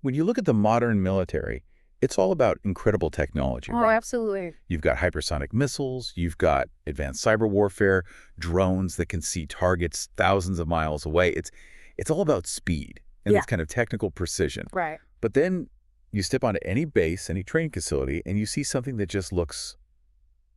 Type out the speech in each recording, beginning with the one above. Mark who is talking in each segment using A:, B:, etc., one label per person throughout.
A: When you look at the modern military, it's all about incredible technology,
B: Oh,
A: right?
B: absolutely.
A: You've got hypersonic missiles, you've got advanced cyber warfare, drones that can see targets thousands of miles away. It's all about speed and
B: Yeah.
A: this kind of technical precision.
B: Right.
A: But then you step onto any base, any training facility, and you see something that just looks,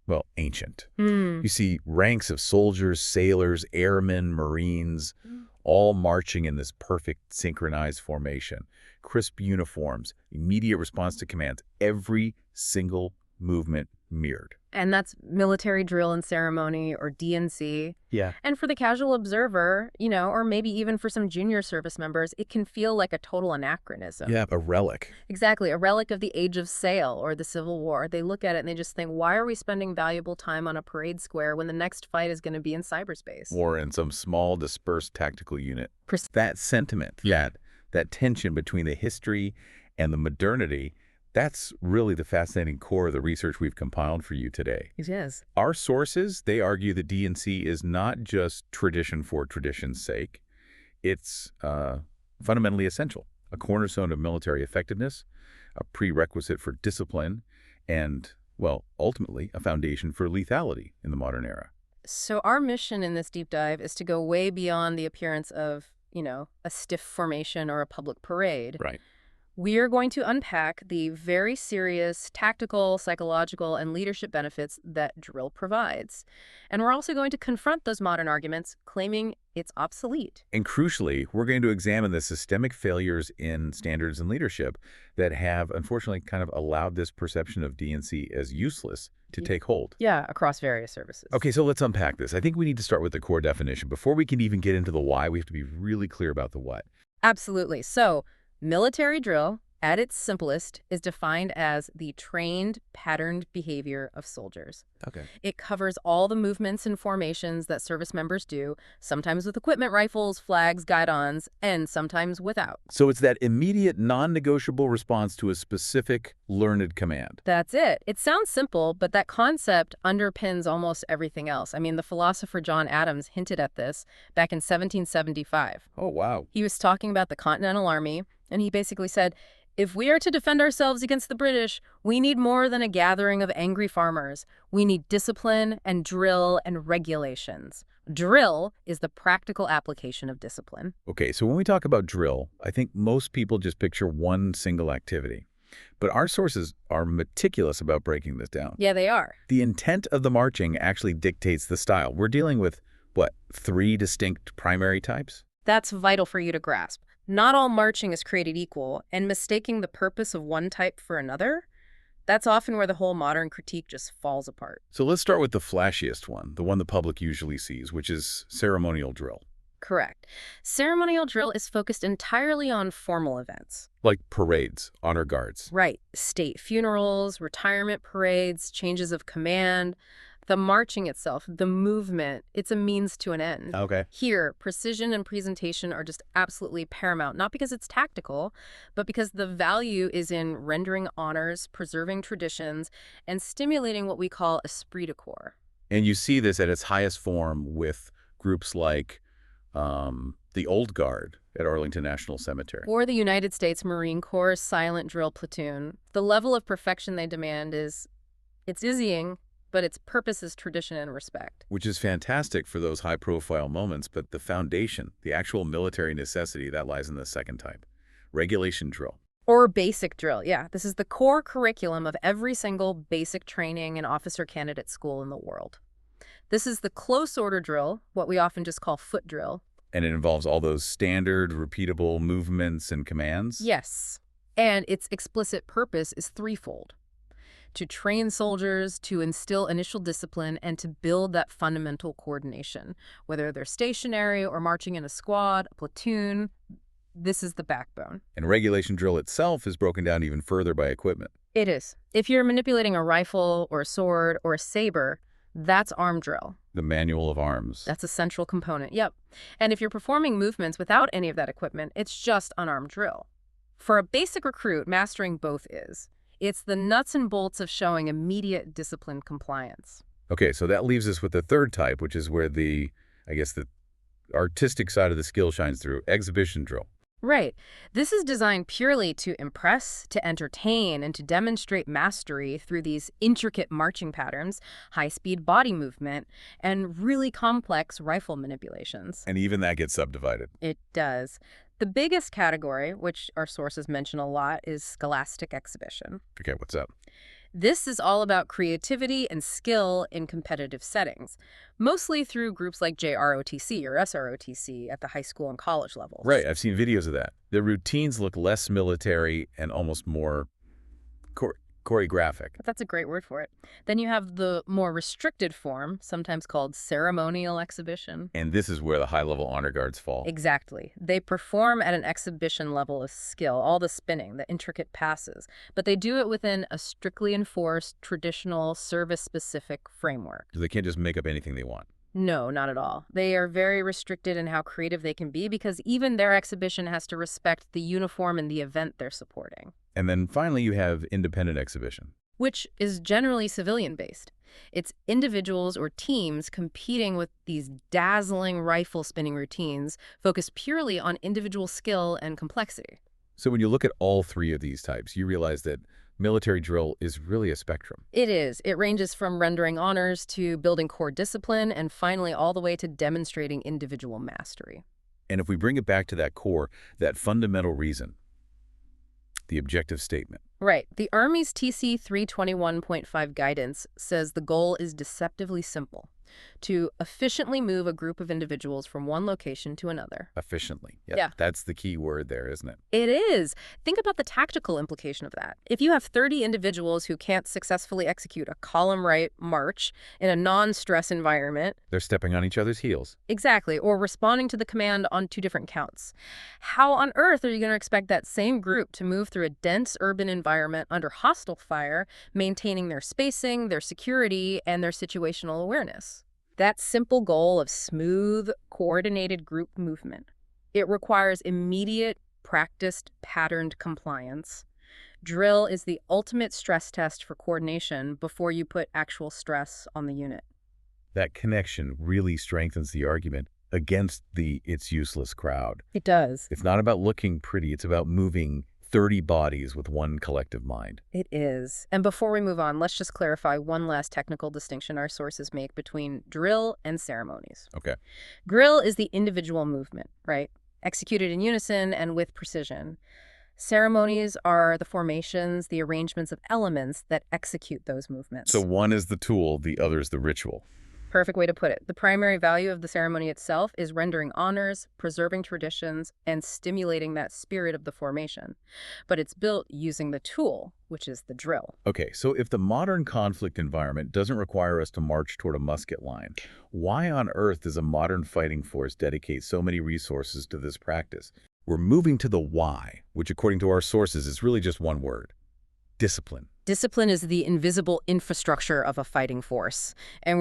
A: well, ancient.
B: Hmm.
A: You see ranks of soldiers, sailors, airmen, Marines, all marching in this perfect synchronized formation. Crisp uniforms, immediate response to commands, every single movement mirrored.
B: And that's military drill and ceremony, or DNC.
A: Yeah.
B: And for the casual observer, or maybe even for some junior service members, it can feel like a total anachronism.
A: Yeah, a relic.
B: Exactly, a relic of the age of sail or the Civil War. They look at it and they just think, why are we spending valuable time on a parade square when the next fight is going to be in cyberspace?
A: Or in some small, dispersed tactical unit.
B: Pres-
A: That sentiment, that tension between the history and the modernity, that's really the fascinating core of the research we've compiled for you today.
B: It is.
A: Our sources, they argue that DNC is not just tradition for tradition's sake. It's fundamentally essential, a cornerstone of military effectiveness, a prerequisite for discipline, and, well, ultimately, a foundation for lethality in the modern era.
B: So our mission in this deep dive is to go way beyond the appearance of, a stiff formation or a public parade.
A: Right.
B: We are going to unpack the very serious tactical, psychological, and leadership benefits that drill provides. And we're also going to confront those modern arguments, claiming it's obsolete.
A: And crucially, we're going to examine the systemic failures in standards and leadership that have, unfortunately, kind of allowed this perception of DNC as useless to take hold.
B: Yeah, across various services.
A: Okay, so let's unpack this. I think we need to start with the core definition. Before we can even get into the why, we have to be really clear about the what.
B: Absolutely. So, military drill, at its simplest, is defined as the trained, patterned behavior of soldiers.
A: Okay.
B: It covers all the movements and formations that service members do, sometimes with equipment, rifles, flags, guidons, and sometimes without.
A: So it's that immediate, non-negotiable response to a specific, learned command.
B: That's it. It sounds simple, but that concept underpins almost everything else. I mean, the philosopher John Adams hinted at this back in 1775.
A: Oh, wow.
B: He was talking about the Continental Army, and he basically said, if we are to defend ourselves against the British, we need more than a gathering of angry farmers. We need discipline and drill and regulations. Drill is the practical application of discipline.
A: Okay, so when we talk about drill, I think most people just picture one single activity. But our sources are meticulous about breaking this down.
B: Yeah, they are.
A: The intent of the marching actually dictates the style. We're dealing with, what, 3 distinct primary types?
B: That's vital for you to grasp. Not all marching is created equal, and mistaking the purpose of one type for another, that's often where the whole modern critique just falls apart.
A: So let's start with the flashiest one, the one the public usually sees, which is ceremonial drill.
B: Correct. Ceremonial drill is focused entirely on formal events.
A: Like parades, honor guards.
B: Right. State funerals, retirement parades, changes of command. The marching itself, the movement, it's a means to an end.
A: Okay.
B: Here, precision and presentation are just absolutely paramount, not because it's tactical, but because the value is in rendering honors, preserving traditions, and stimulating what we call esprit de corps.
A: And you see this at its highest form with groups like the Old Guard at Arlington National Cemetery.
B: Or the United States Marine Corps Silent Drill Platoon. The level of perfection they demand it's dizzying, but its purpose is tradition and respect.
A: Which is fantastic for those high-profile moments, but the foundation, the actual military necessity, that lies in the second type, regulation drill.
B: Or basic drill, yeah. This is the core curriculum of every single basic training and officer candidate school in the world. This is the close order drill, what we often just call foot drill.
A: And it involves all those standard, repeatable movements and commands?
B: Yes. And its explicit purpose is threefold: to train soldiers, to instill initial discipline, and to build that fundamental coordination. Whether they're stationary or marching in a squad, a platoon, this is the backbone.
A: And regulation drill itself is broken down even further by equipment.
B: It is. If you're manipulating a rifle or a sword or a saber, that's arm drill.
A: The manual of arms.
B: That's a central component, yep. And if you're performing movements without any of that equipment, it's just unarmed drill. For a basic recruit, mastering both is. It's the nuts and bolts of showing immediate discipline compliance.
A: Okay, so that leaves us with the third type, which is where the artistic side of the skill shines through, exhibition drill.
B: Right. This is designed purely to impress, to entertain, and to demonstrate mastery through these intricate marching patterns, high-speed body movement, and really complex rifle manipulations.
A: And even that gets subdivided.
B: It does. The biggest category, which our sources mention a lot, is scholastic exhibition.
A: Okay, what's up?
B: This is all about creativity and skill in competitive settings, mostly through groups like JROTC or SROTC at the high school and college levels.
A: Right, I've seen videos of that. The routines look less military and almost more chor choreographic.
B: But that's a great word for it. Then you have the more restricted form, sometimes called ceremonial exhibition.
A: And this is where the high-level honor guards fall.
B: Exactly. They perform at an exhibition level of skill, all the spinning, the intricate passes, but they do it within a strictly enforced, traditional, service-specific framework.
A: So they can't just make up anything they want.
B: No, not at all. They are very restricted in how creative they can be because even their exhibition has to respect the uniform and the event they're supporting,
A: And then finally you have independent exhibition.
B: which is generally civilian-based. It's individuals or teams competing with these dazzling rifle spinning routines focused purely on individual skill and complexity.
A: So when you look at all three of these types, you realize that military drill is really a spectrum.
B: It is. It ranges from rendering honors to building core discipline and finally all the way to demonstrating individual mastery.
A: And if we bring it back to that core, that fundamental reason, the objective statement.
B: Right. The Army's TC 321.5 guidance says the goal is deceptively simple: to efficiently move a group of individuals from one location to another.
A: Efficiently.
B: Yeah.
A: That's the key word there, isn't it?
B: It is. Think about the tactical implication of that. If you have 30 individuals who can't successfully execute a column right march in a non-stress environment.
A: They're stepping on each other's heels.
B: Exactly, or responding to the command on two different counts. How on earth are you going to expect that same group to move through a dense urban environment under hostile fire, maintaining their spacing, their security, and their situational awareness? That simple goal of smooth, coordinated group movement. It requires immediate, practiced, patterned compliance. Drill is the ultimate stress test for coordination before you put actual stress on the unit.
A: That connection really strengthens the argument against the "it's useless" crowd.
B: It does.
A: It's not about looking pretty, it's about moving 30 bodies with one collective mind.
B: It is. And before we move on, let's just clarify one last technical distinction our sources make between drill and ceremonies.
A: Okay.
B: Drill is the individual movement, right? Executed in unison and with precision. Ceremonies are the formations, the arrangements of elements that execute those movements.
A: So one is the tool, the other is the ritual.
B: Perfect way to put it. The primary value of the ceremony itself is rendering honors, preserving traditions, and stimulating that spirit of the formation. But it's built using the tool, which is the drill.
A: Okay, so if the modern conflict environment doesn't require us to march toward a musket line, why on earth does a modern fighting force dedicate so many resources to this practice? We're moving to the why, which according to our sources is really just one word: discipline.
B: Discipline is the invisible infrastructure of a fighting force. And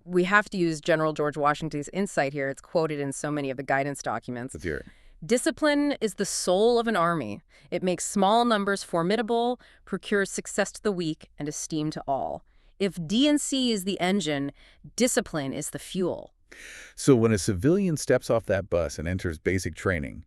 B: we have to use General George Washington's insight here. It's quoted in so many of the guidance documents.
A: Let's hear it.
B: Discipline is the soul of an army. It makes small numbers formidable, procures success to the weak, and esteem to all. If D&C is the engine, discipline is the fuel.
A: So when a civilian steps off that bus and enters basic training,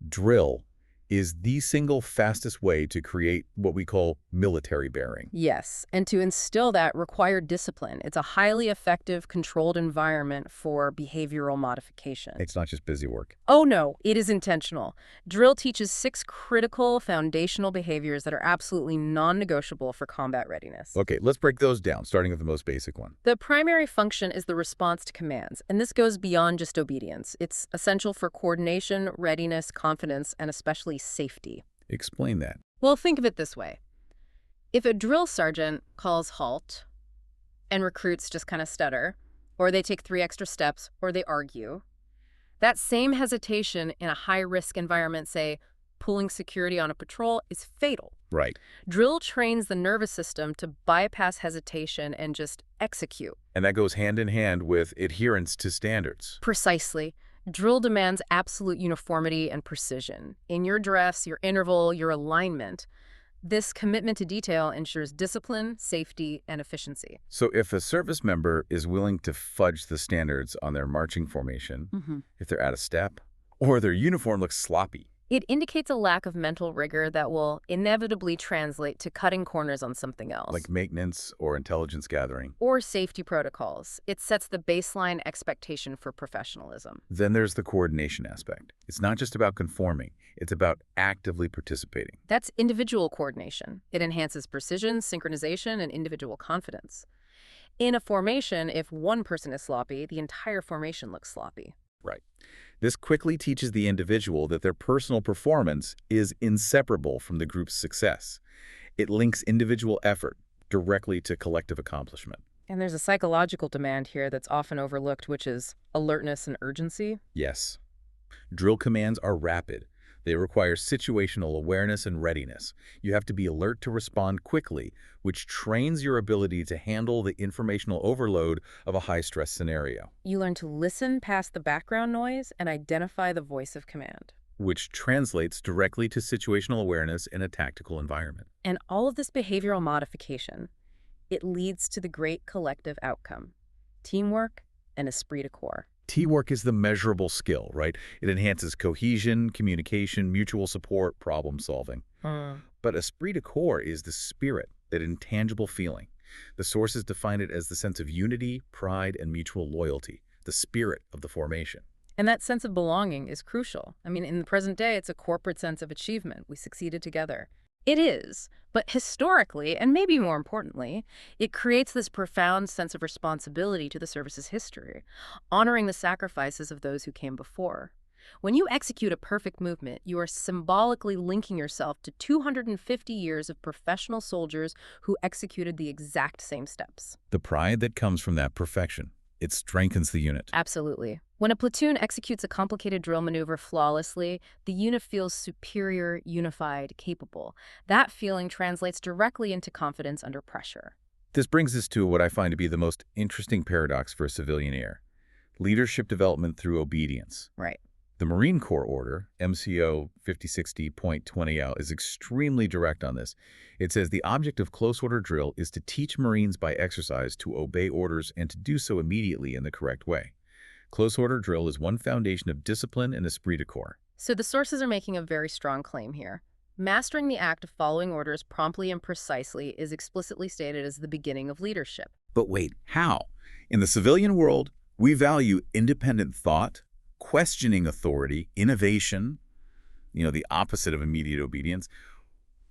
A: drill is the single fastest way to create what we call military bearing.
B: Yes, and to instill that required discipline. It's a highly effective, controlled environment for behavioral modification.
A: It's not just busy work.
B: Oh no, it is intentional. Drill teaches 6 critical foundational behaviors that are absolutely non-negotiable for combat readiness.
A: Okay, let's break those down, starting with the most basic one.
B: The primary function is the response to commands, and this goes beyond just obedience. It's essential for coordination, readiness, confidence, and especially safety.
A: Explain that.
B: Well, think of it this way. If a drill sergeant calls halt and recruits just kind of stutter, or they take 3 extra steps, or they argue, that same hesitation in a high-risk environment, say, pulling security on a patrol, is fatal.
A: Right.
B: Drill trains the nervous system to bypass hesitation and just execute.
A: And that goes hand in hand with adherence to standards.
B: Precisely. Drill demands absolute uniformity and precision. In your dress, your interval, your alignment. This commitment to detail ensures discipline, safety, and efficiency.
A: So if a service member is willing to fudge the standards on their marching formation, if they're out of step, or their uniform looks sloppy,
B: It indicates a lack of mental rigor that will inevitably translate to cutting corners on something
A: Like
B: else.
A: maintenance or intelligence gathering.
B: Or safety protocols. It sets the baseline expectation for professionalism.
A: Then there's the coordination aspect. It's not just about conforming, it's about actively participating.
B: That's individual coordination. It enhances precision, synchronization, and individual confidence. In a formation, if one person is sloppy, the entire formation looks sloppy.
A: Right. This quickly teaches the individual that their personal performance is inseparable from the group's success. It links individual effort directly to collective accomplishment.
B: And there's a psychological demand here that's often overlooked, which is alertness and urgency.
A: Yes. Drill commands are rapid. They require situational awareness and readiness. You have to be alert to respond quickly, which trains your ability to handle the informational overload of a high-stress scenario,
B: You learn to listen past the background noise and identify the voice of command.
A: which translates directly to situational awareness in a tactical environment.
B: And all of this behavioral modification, it leads to the great collective outcome: teamwork and esprit de corps.
A: Teamwork is the measurable skill, right? It enhances cohesion, communication, mutual support, problem solving. But esprit de corps is the spirit, that intangible feeling. The sources define it as the sense of unity, pride, and mutual loyalty, the spirit of the formation.
B: And that sense of belonging is crucial. I mean, in the present day, it's a corporate sense of achievement. We succeeded together. It is, but historically, and maybe more importantly, it creates this profound sense of responsibility to the service's history, honoring the sacrifices of those who came before. When you execute a perfect movement, you are symbolically linking yourself to 250 years of professional soldiers who executed the exact same steps.
A: The pride that comes from that perfection, it strengthens the unit.
B: Absolutely. When a platoon executes a complicated drill maneuver flawlessly, the unit feels superior, unified, capable. That feeling translates directly into confidence under pressure.
A: This brings us to what I find to be the most interesting paradox for a civilian air: leadership development through obedience.
B: Right.
A: The Marine Corps order, MCO 5060.20L, is extremely direct on this. It says the object of close order drill is to teach Marines by exercise to obey orders and to do so immediately in the correct way. Close order drill is one foundation of discipline and esprit de corps.
B: So the sources are making a very strong claim here. Mastering the act of following orders promptly and precisely is explicitly stated as the beginning of leadership.
A: But wait, how? In the civilian world, we value independent thought, questioning authority, innovation, the opposite of immediate obedience.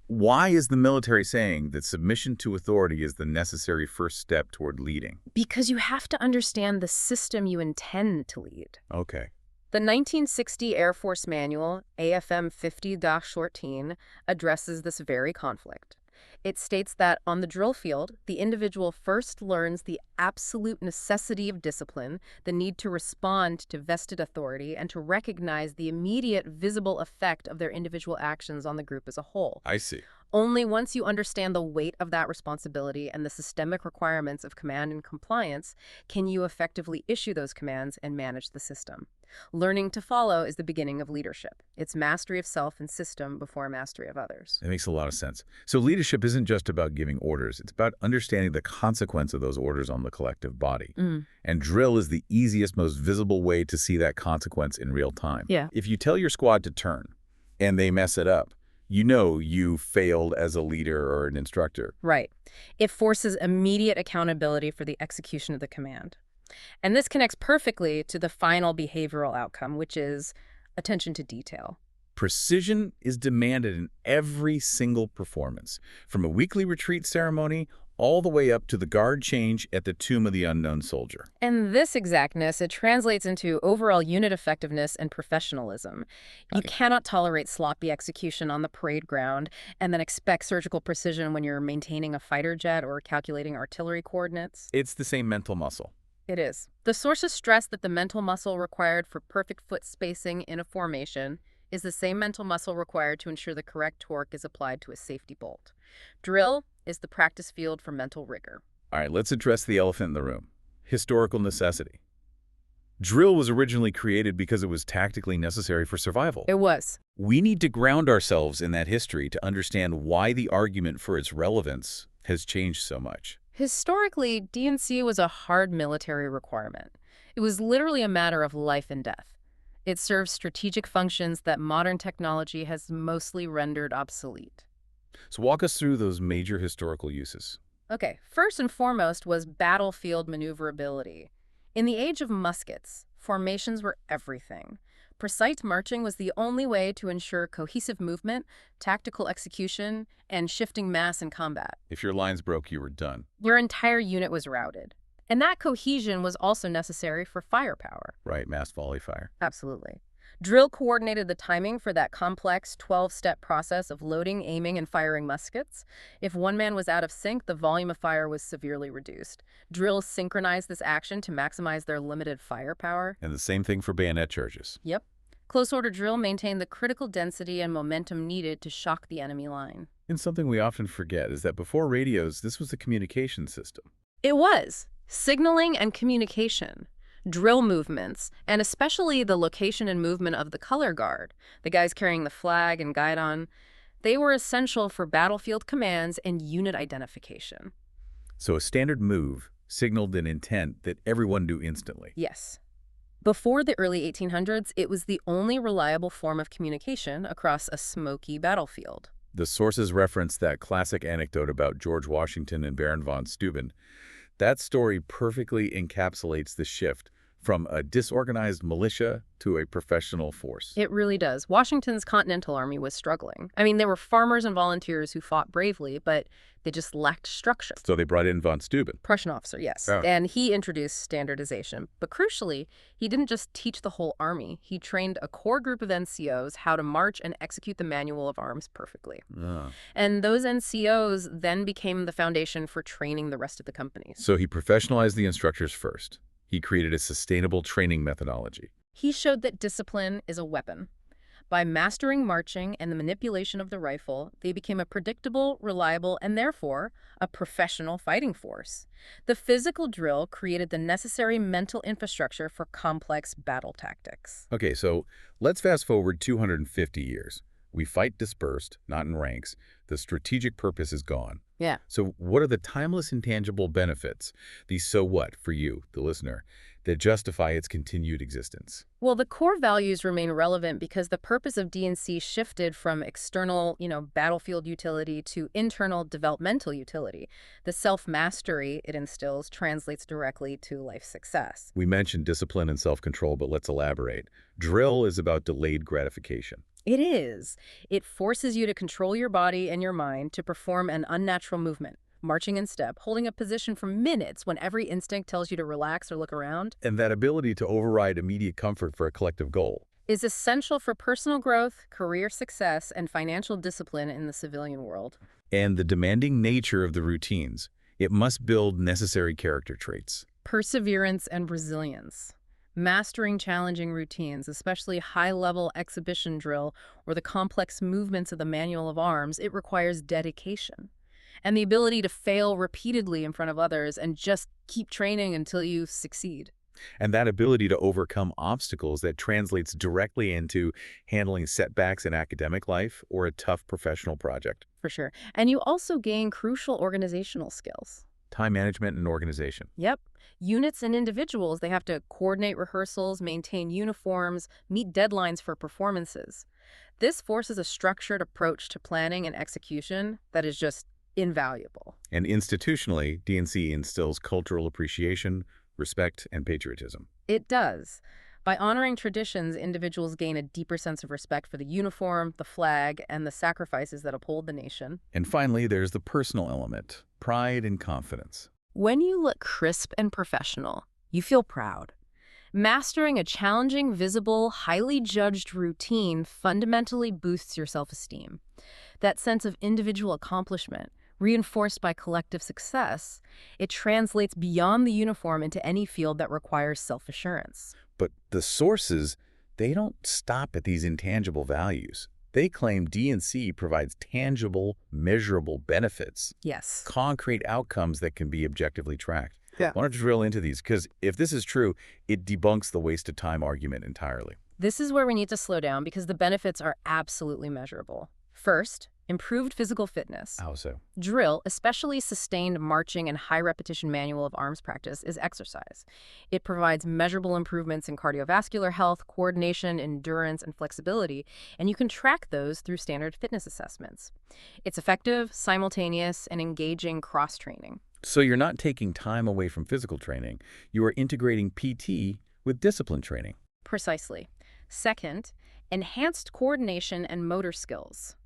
A: Why is the military saying that submission to authority is the necessary first step toward leading?
B: Because you have to understand the system you intend to lead.
A: Okay.
B: The 1960 Air Force Manual, AFM 50-14, addresses this very conflict. It states that on the drill field, the individual first learns the absolute necessity of discipline, the need to respond to vested authority, and to recognize the immediate visible effect of their individual actions on the group as a whole.
A: I see.
B: Only once you understand the weight of that responsibility and the systemic requirements of command and compliance can you effectively issue those commands and manage the system. Learning to follow is the beginning of leadership. It's mastery of self and system before mastery of others.
A: That makes a lot of sense. So leadership isn't just about giving orders. It's about understanding the consequence of those orders on the collective body. And drill is the easiest, most visible way to see that consequence in real time.
B: Yeah.
A: If you tell your squad to turn and they mess it up, you know you failed as a leader or an instructor.
B: Right. It forces immediate accountability for the execution of the command. And this connects perfectly to the final behavioral outcome, which is attention to detail.
A: Precision is demanded in every single performance, from a weekly retreat ceremony all the way up to the guard change at the Tomb of the Unknown Soldier.
B: And this exactness, it translates into overall unit effectiveness and professionalism. You cannot tolerate sloppy execution on the parade ground and then expect surgical precision when you're maintaining a fighter jet or calculating artillery coordinates.
A: It's the same mental muscle.
B: It is. The sources stress that the mental muscle required for perfect foot spacing in a formation is the same mental muscle required to ensure the correct torque is applied to a safety bolt. Drill is the practice field for mental rigor.
A: All right, let's address the elephant in the room: historical necessity. Drill was originally created because it was tactically necessary for survival.
B: It was.
A: We need to ground ourselves in that history to understand why the argument for its relevance has changed so much.
B: Historically, D&C was a hard military requirement. It was literally a matter of life and death. It serves strategic functions that modern technology has mostly rendered obsolete.
A: So walk us through those major historical uses.
B: Okay, first and foremost was battlefield maneuverability. In the age of muskets, formations were everything. Precise marching was the only way to ensure cohesive movement, tactical execution, and shifting mass in combat.
A: If your lines broke, you were done.
B: Your entire unit was routed. And that cohesion was also necessary for firepower.
A: Right, mass volley fire.
B: Absolutely. Drill coordinated the timing for that complex 12-step process of loading, aiming, and firing muskets. If one man was out of sync, the volume of fire was severely reduced. Drills synchronized this action to maximize their limited firepower.
A: And the same thing for bayonet charges.
B: Yep. Close-order drill maintained the critical density and momentum needed to shock the enemy line.
A: And something we often forget is that before radios, this was a communication system.
B: It was. Signaling and communication. Drill movements, and especially the location and movement of the color guard, the guys carrying the flag and guidon, they were essential for battlefield commands and unit identification.
A: So a standard move signaled an intent that everyone knew instantly.
B: Yes. Before the early 1800s, it was the only reliable form of communication across a smoky battlefield.
A: The sources reference that classic anecdote about George Washington and Baron von Steuben. That story perfectly encapsulates the shift from a disorganized militia to a professional force.
B: It really does. Washington's Continental Army was struggling. I mean, there were farmers and volunteers who fought bravely, but they just lacked structure.
A: So they brought in von Steuben.
B: Prussian officer, yes.
A: Oh.
B: And he introduced standardization. But crucially, he didn't just teach the whole army. He trained a core group of NCOs how to march and execute the manual of arms perfectly.
A: Ah.
B: And those NCOs then became the foundation for training the rest of the companies.
A: So he professionalized the instructors first. He created a sustainable training methodology.
B: He showed that discipline is a weapon. By mastering marching and the manipulation of the rifle, they became a predictable, reliable, and therefore a professional fighting force. The physical drill created the necessary mental infrastructure for complex battle tactics.
A: Okay, so let's fast forward 250 years. We fight dispersed, not in ranks. The strategic purpose is gone.
B: Yeah.
A: So what are the timeless intangible benefits, these so what for you, the listener, that justify its continued existence?
B: Well, the core values remain relevant because the purpose of D&C shifted from external, battlefield utility to internal developmental utility. The self-mastery it instills translates directly to life success.
A: We mentioned discipline and self-control, but let's elaborate. Drill is about delayed gratification.
B: It is. It forces you to control your body and your mind to perform an unnatural movement, marching in step, holding a position for minutes when every instinct tells you to relax or look around.
A: And that ability to override immediate comfort for a collective goal
B: Is essential for personal growth, career success, and financial discipline in the civilian world.
A: and the demanding nature of the routines. It must build necessary character traits.
B: Perseverance and resilience. Mastering challenging routines, especially high-level exhibition drill or the complex movements of the manual of arms, it requires dedication. And the ability to fail repeatedly in front of others and just keep training until you succeed.
A: And that ability to overcome obstacles that translates directly into handling setbacks in academic life or a tough professional project.
B: For sure. And you also gain crucial organizational skills.
A: Time management and organization.
B: Yep. Units and individuals, they have to coordinate rehearsals, maintain uniforms, meet deadlines for performances. This forces a structured approach to planning and execution that is just invaluable.
A: And institutionally, DNC instills cultural appreciation, respect, and patriotism.
B: It does. By honoring traditions, individuals gain a deeper sense of respect for the uniform, the flag, and the sacrifices that uphold the nation.
A: And finally, there's the personal element, pride and confidence.
B: When you look crisp and professional, you feel proud. Mastering a challenging, visible, highly judged routine fundamentally boosts your self-esteem. That sense of individual accomplishment, reinforced by collective success, it translates beyond the uniform into any field that requires self-assurance.
A: But the sources, they don't stop at these intangible values. They claim DNC provides tangible, measurable benefits,
B: Yes.
A: concrete outcomes that can be objectively tracked.
B: Yeah.
A: I want to drill into these because if this is true, it debunks the waste of time argument entirely.
B: This is where we need to slow down because the benefits are absolutely measurable. First, Improved physical fitness.
A: How so?
B: Drill, especially sustained marching and high-repetition manual of arms practice, is exercise. It provides measurable improvements in cardiovascular health, coordination, endurance, and flexibility, and you can track those through standard fitness assessments. It's effective, simultaneous, and engaging cross-training.
A: So you're not taking time away from physical training. You are integrating PT with discipline training.
B: Precisely. Second, enhanced coordination and motor skills.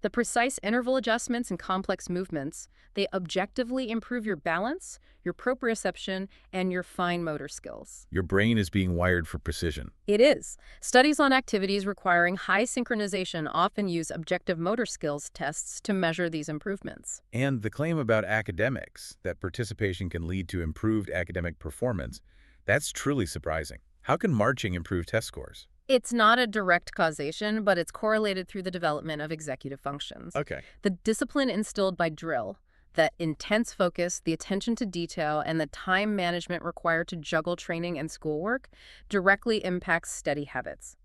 B: The precise interval adjustments and complex movements, they objectively improve your balance, your proprioception, and your fine motor skills.
A: Your brain is being wired for precision.
B: It is. Studies on activities requiring high synchronization often use objective motor skills tests to measure these improvements.
A: And the claim about academics, that participation can lead to improved academic performance, that's truly surprising. How can marching improve test scores?
B: It's not a direct causation, but it's correlated through the development of executive functions.
A: Okay.
B: The discipline instilled by drill, that intense focus, the attention to detail, and the time management required to juggle training and schoolwork directly impacts study habits.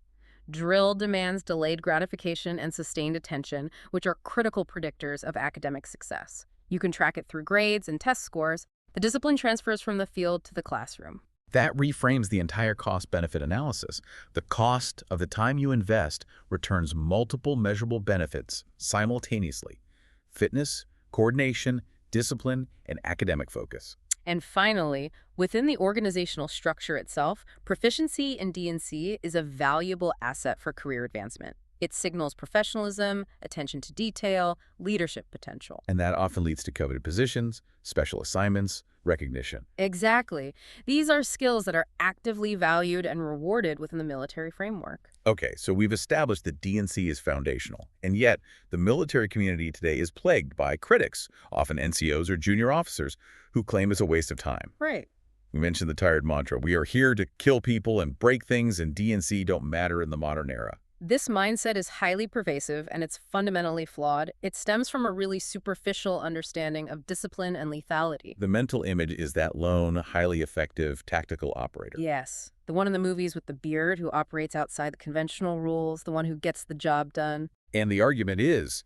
B: Drill demands delayed gratification and sustained attention, which are critical predictors of academic success. You can track it through grades and test scores. The discipline transfers from the field to the classroom.
A: That reframes the entire cost-benefit analysis. The cost of the time you invest returns multiple measurable benefits simultaneously: fitness, coordination, discipline, and academic focus.
B: And finally, within the organizational structure itself, proficiency in D&C is a valuable asset for career advancement. It signals professionalism, attention to detail, leadership potential.
A: And that often leads to coveted positions, special assignments, recognition.
B: Exactly. These are skills that are actively valued and rewarded within the military framework.
A: Okay, so we've established that D&C is foundational, and yet the military community today is plagued by critics, often NCOs or junior officers, who claim it's a waste of time.
B: Right.
A: We mentioned the tired mantra, we are here to kill people and break things, and D&C don't matter in the modern era.
B: This mindset is highly pervasive and it's fundamentally flawed. It stems from a really superficial understanding of discipline and lethality.
A: The mental image is that lone, highly effective tactical operator.
B: Yes, the one in the movies with the beard who operates outside the conventional rules, the one who gets the job done.
A: And the argument is,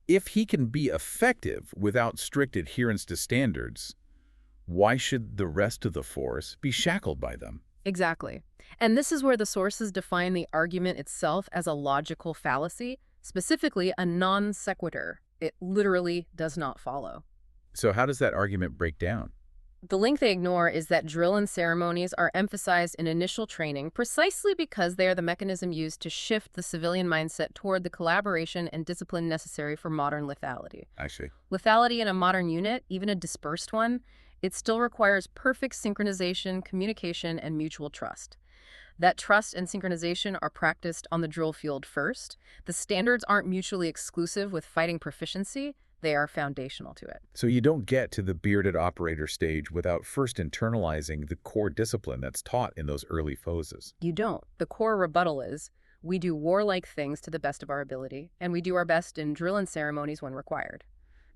A: if he can be effective without strict adherence to standards, why should the rest of the force be shackled by them?
B: Exactly. And this is where the sources define the argument itself as a logical fallacy, specifically a non sequitur. It literally does not follow.
A: So how does that argument break down?
B: The link they ignore is that drill and ceremonies are emphasized in initial training precisely because they are the mechanism used to shift the civilian mindset toward the collaboration and discipline necessary for modern lethality.
A: I see.
B: Lethality in a modern unit, even a dispersed one, it still requires perfect synchronization, communication, and mutual trust. That trust and synchronization are practiced on the drill field first. The standards aren't mutually exclusive with fighting proficiency. They are foundational to it.
A: So you don't get to the bearded operator stage without first internalizing the core discipline that's taught in those early phases.
B: You don't. The core rebuttal is, we do warlike things to the best of our ability, and we do our best in drill and ceremonies when required.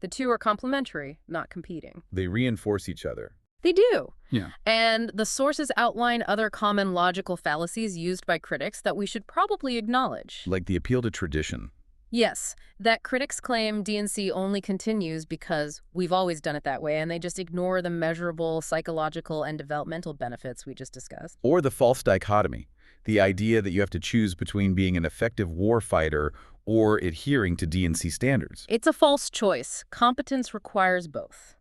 B: The two are complementary, not competing.
A: They reinforce each other.
B: They do.
A: Yeah.
B: And the sources outline other common logical fallacies used by critics that we should probably acknowledge.
A: Like the appeal to tradition.
B: Yes, that critics claim D&C only continues because we've always done it that way, and they just ignore the measurable psychological and developmental benefits we just discussed.
A: Or the false dichotomy, the idea that you have to choose between being an effective warfighter or adhering to D&C standards.
B: It's a false choice. Competence requires both.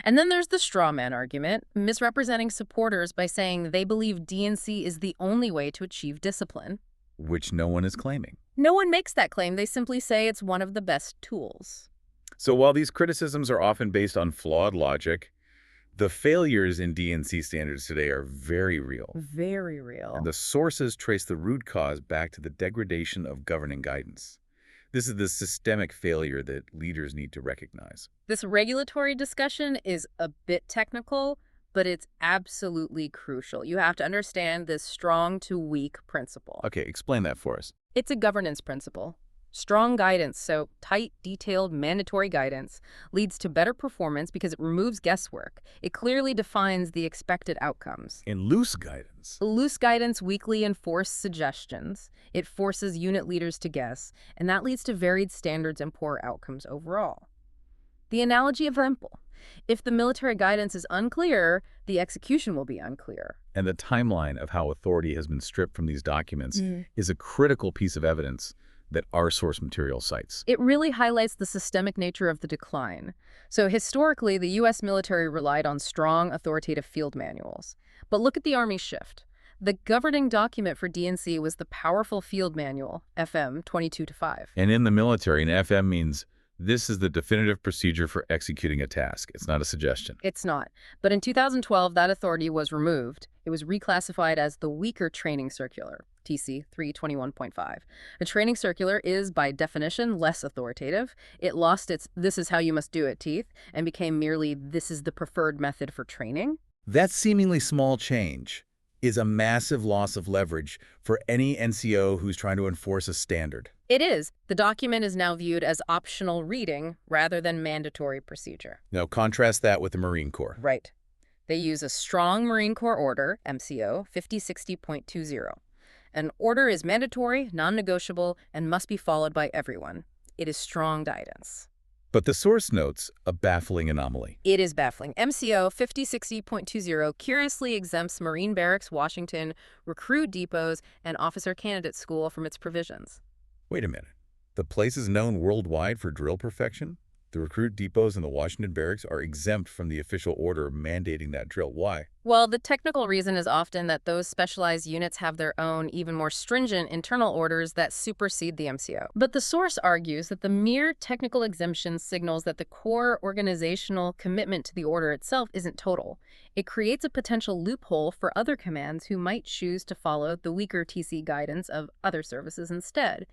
B: And then there's the straw man argument, misrepresenting supporters by saying they believe D&C is the only way to achieve discipline.
A: Which no one is claiming.
B: No one makes that claim. They simply say it's one of the best tools.
A: So while these criticisms are often based on flawed logic, the failures in D&C standards today are very real.
B: Very real.
A: And the sources trace the root cause back to the degradation of governing guidance. This is the systemic failure that leaders need to recognize.
B: This regulatory discussion is a bit technical, but it's absolutely crucial. You have to understand this strong to weak principle.
A: Okay, explain that for us.
B: It's a governance principle. Strong guidance, so tight, detailed, mandatory guidance, leads to better performance because it removes guesswork. It clearly defines the expected outcomes.
A: And loose guidance.
B: Loose guidance weakly enforced suggestions. It forces unit leaders to guess, and that leads to varied standards and poor outcomes overall. The analogy is simple. If the military guidance is unclear, the execution will be unclear.
A: And the timeline of how authority has been stripped from these documents is a critical piece of evidence that our source material cites.
B: It really highlights the systemic nature of the decline. So historically, the U.S. military relied on strong, authoritative field manuals. But look at the Army's shift. The governing document for DNC was the powerful field manual, FM 22-5.
A: And in the military, an FM means this is the definitive procedure for executing a task. It's not a suggestion.
B: It's not. But in 2012, that authority was removed. It was reclassified as the weaker training circular, TC 321.5. A training circular is, by definition, less authoritative. It lost its "this is how you must do it" teeth and became merely "this is the preferred method for training."
A: That seemingly small change is a massive loss of leverage for any NCO who's trying to enforce a standard.
B: It is. The document is now viewed as optional reading rather than mandatory procedure.
A: Now contrast that with the Marine Corps.
B: Right. They use a strong Marine Corps order, MCO 5060.20. An order is mandatory, non-negotiable, and must be followed by everyone. It is strong guidance.
A: But the source notes a baffling anomaly.
B: It is baffling. MCO 5060.20 curiously exempts Marine Barracks, Washington, recruit depots, and officer candidate school from its provisions.
A: Wait a minute. The place is known worldwide for drill perfection? The recruit depots and the Washington Barracks are exempt from the official order mandating that drill. Why?
B: Well, the technical reason is often that those specialized units have their own, even more stringent internal orders that supersede the MCO. But the source argues that the mere technical exemption signals that the core organizational commitment to the order itself isn't total. It creates a potential loophole for other commands who might choose to follow the weaker TC guidance of other services instead.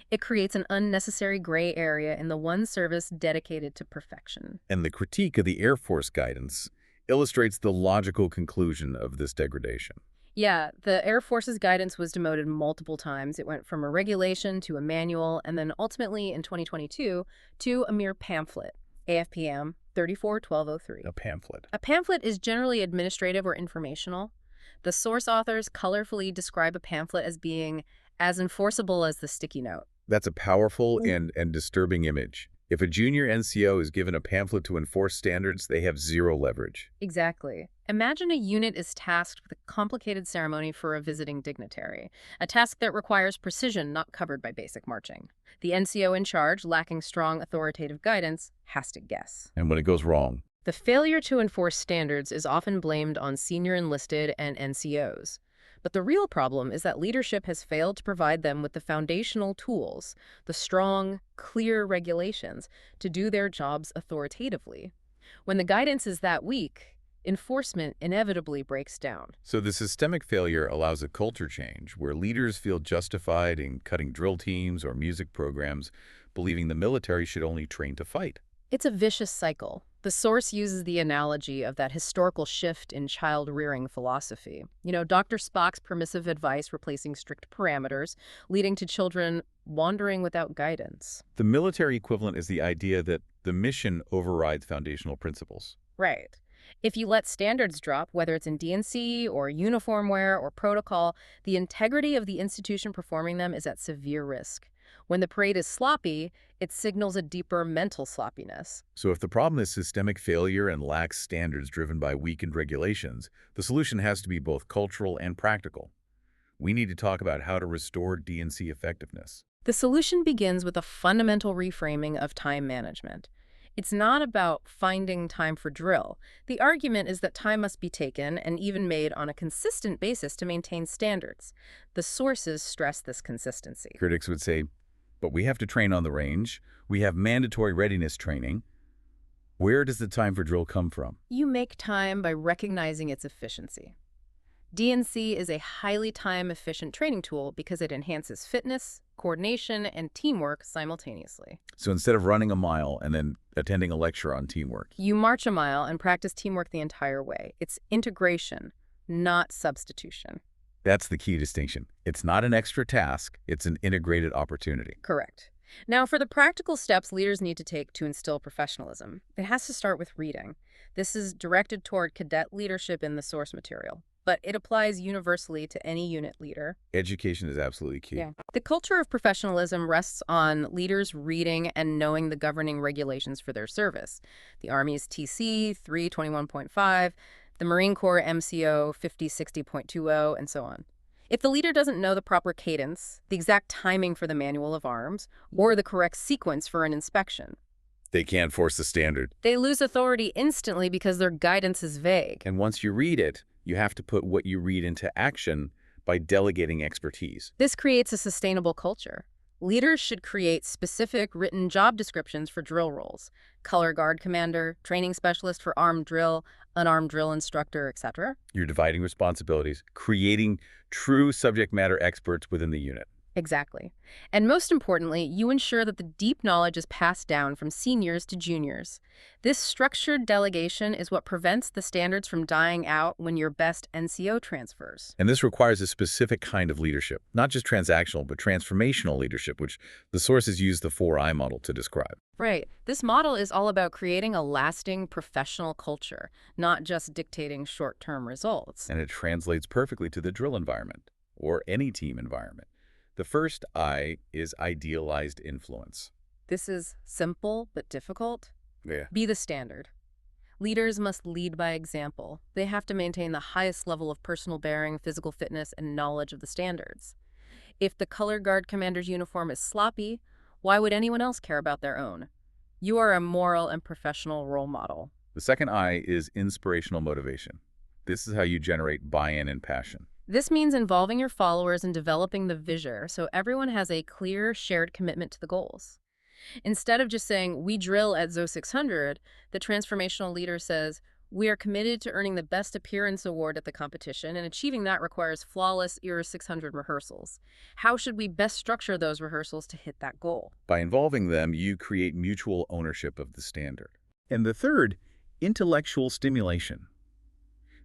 B: It creates an unnecessary gray area in the one service dedicated to perfection.
A: And the critique of the Air Force guidance illustrates the logical conclusion of this degradation.
B: Yeah, the Air Force's guidance was demoted multiple times. It went from a regulation to a manual, and then ultimately in 2022 to a mere pamphlet, AFPM 34-1203.
A: A pamphlet.
B: A pamphlet is generally administrative or informational. The source authors colorfully describe a pamphlet as being as enforceable as the sticky note.
A: That's a powerful and disturbing image. If a junior NCO is given a pamphlet to enforce standards, they have zero leverage.
B: Exactly. Imagine a unit is tasked with a complicated ceremony for a visiting dignitary, a task that requires precision not covered by basic marching. The NCO in charge, lacking strong authoritative guidance, has to guess.
A: And when it goes wrong?
B: The failure to enforce standards is often blamed on senior enlisted and NCOs. But the real problem is that leadership has failed to provide them with the foundational tools, the strong, clear regulations, to do their jobs authoritatively. When the guidance is that weak, enforcement inevitably breaks down.
A: So the systemic failure allows a culture change where leaders feel justified in cutting drill teams or music programs, believing the military should only train to fight.
B: It's a vicious cycle. The source uses the analogy of that historical shift in child-rearing philosophy. Dr. Spock's permissive advice replacing strict parameters, leading to children wandering without guidance.
A: The military equivalent is the idea that the mission overrides foundational principles.
B: Right. If you let standards drop, whether it's in DNC or uniform wear or protocol, the integrity of the institution performing them is at severe risk. When the parade is sloppy, it signals a deeper mental sloppiness.
A: So if the problem is systemic failure and lax standards driven by weakened regulations, the solution has to be both cultural and practical. We need to talk about how to restore DNC effectiveness.
B: The solution begins with a fundamental reframing of time management. It's not about finding time for drill. The argument is that time must be taken and even made on a consistent basis to maintain standards. The sources stress this consistency.
A: Critics would say, but we have to train on the range. We have mandatory readiness training. Where does the time for drill come from?
B: You make time by recognizing its efficiency. DNC is a highly time-efficient training tool because it enhances fitness, coordination, and teamwork simultaneously.
A: So instead of running a mile and then attending a lecture on teamwork,
B: you march a mile and practice teamwork the entire way. It's integration, not substitution.
A: That's the key distinction. It's not an extra task, it's an integrated opportunity.
B: Correct. Now, for the practical steps leaders need to take to instill professionalism, it has to start with reading. This is directed toward cadet leadership in the source material, but it applies universally to any unit leader.
A: Education is absolutely key.
B: Yeah. The culture of professionalism rests on leaders reading and knowing the governing regulations for their service. The Army's TC 321.5, the Marine Corps MCO 5060.20, and so on. If the leader doesn't know the proper cadence, the exact timing for the manual of arms, or the correct sequence for an inspection,
A: They can't force the standard.
B: they lose authority instantly because their guidance is vague.
A: And once you read it, you have to put what you read into action by delegating expertise.
B: This creates a sustainable culture. Leaders should create specific written job descriptions for drill roles: color guard commander, training specialist for armed drill, unarmed drill instructor, etc.
A: You're dividing responsibilities, creating true subject matter experts within the unit.
B: Exactly. And most importantly, you ensure that the deep knowledge is passed down from seniors to juniors. This structured delegation is what prevents the standards from dying out when your best NCO transfers.
A: And this requires a specific kind of leadership, not just transactional, but transformational leadership, which the sources use the 4I model to describe.
B: Right. This model is all about creating a lasting professional culture, not just dictating short-term results.
A: And it translates perfectly to the drill environment, or any team environment. The first I is idealized influence.
B: This is simple but difficult.
A: Yeah.
B: Be the standard. Leaders must lead by example. They have to maintain the highest level of personal bearing, physical fitness, and knowledge of the standards. If the color guard commander's uniform is sloppy, why would anyone else care about their own? You are a moral and professional role model.
A: The second I is inspirational motivation. This is how you generate buy-in and passion.
B: This means involving your followers and developing the vision so everyone has a clear, shared commitment to the goals. Instead of just saying, we drill at ZO 600, the transformational leader says, we are committed to earning the Best Appearance Award at the competition, and achieving that requires flawless ERA 600 rehearsals. How should we best structure those rehearsals to hit that goal?
A: By involving them, you create mutual ownership of the standard. And the third, intellectual stimulation.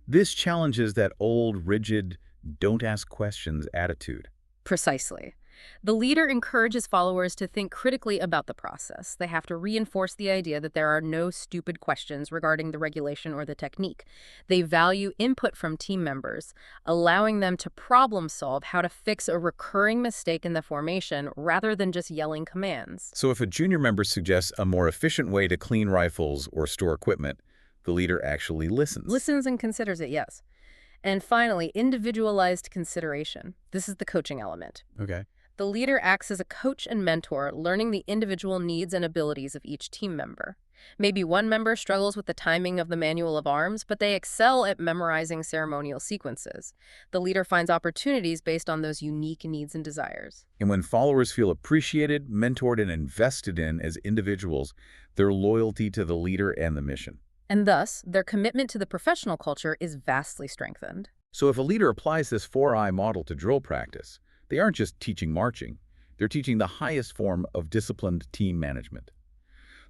A: This challenges that old, rigid, don't ask questions attitude.
B: Precisely. The leader encourages followers to think critically about the process. They have to reinforce the idea that there are no stupid questions regarding the regulation or the technique. They value input from team members, allowing them to problem solve how to fix a recurring mistake in the formation rather than just yelling commands.
A: So if a junior member suggests a more efficient way to clean rifles or store equipment, the leader actually listens.
B: Listens and considers it, yes. And finally, individualized consideration. This is the coaching element.
A: Okay.
B: The leader acts as a coach and mentor, learning the individual needs and abilities of each team member. Maybe one member struggles with the timing of the manual of arms, but they excel at memorizing ceremonial sequences. The leader finds opportunities based on those unique needs and desires.
A: And when followers feel appreciated, mentored, and invested in as individuals, their loyalty to the leader and the mission.
B: And thus, their commitment to the professional culture is vastly strengthened.
A: So if a leader applies this 4I model to drill practice, they aren't just teaching marching, they're teaching the highest form of disciplined team management.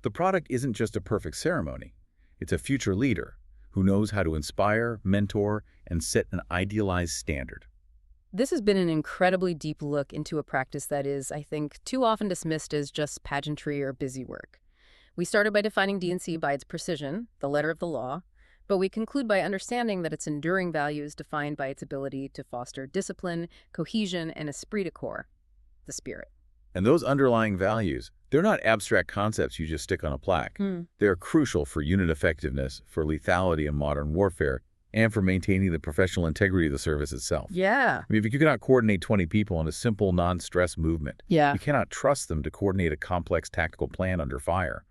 A: The product isn't just a perfect ceremony, it's a future leader who knows how to inspire, mentor, and set an idealized standard.
B: This has been an incredibly deep look into a practice that is, I think, too often dismissed as just pageantry or busy work. We started by defining D&C by its precision, the letter of the law, but we conclude by understanding that its enduring value is defined by its ability to foster discipline, cohesion, and esprit de corps, the spirit.
A: And those underlying values, they're not abstract concepts you just stick on a plaque. They're crucial for unit effectiveness, for lethality in modern warfare, and for maintaining the professional integrity of the service itself.
B: Yeah.
A: I mean, if you cannot coordinate 20 people on a simple non-stress movement,
B: Yeah.
A: you cannot trust them to coordinate a complex tactical plan under fire.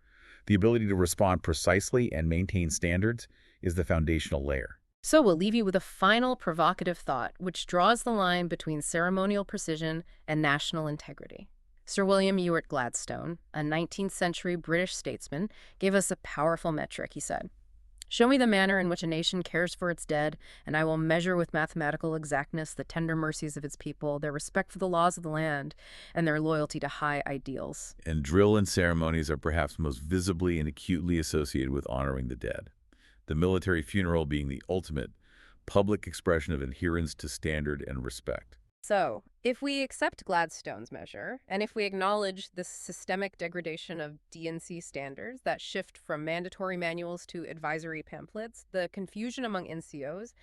A: The ability to respond precisely and maintain standards is the foundational layer.
B: So we'll leave you with a final provocative thought, which draws the line between ceremonial precision and national integrity. Sir William Ewart Gladstone, a 19th century British statesman, gave us a powerful metric, he said. Show me the manner in which a nation cares for its dead, and I will measure with mathematical exactness the tender mercies of its people, their respect for the laws of the land, and their loyalty to high ideals.
A: And drill and ceremonies are perhaps most visibly and acutely associated with honoring the dead. The military funeral being the ultimate public expression of adherence to standard and respect.
B: So, if we accept Gladstone's measure, and if we acknowledge the systemic degradation of D&C standards that shift from mandatory manuals to advisory pamphlets, the confusion among NCOs,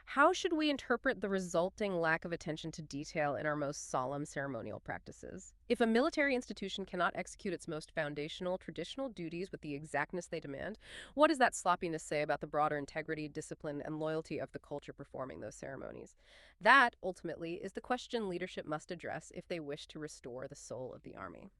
B: how should we interpret the resulting lack of attention to detail in our most solemn ceremonial practices? If a military institution cannot execute its most foundational traditional duties with the exactness they demand, what does that sloppiness say about the broader integrity, discipline, and loyalty of the culture performing those ceremonies? That, ultimately, is the question leadership must address if they wish to restore the soul of the Army.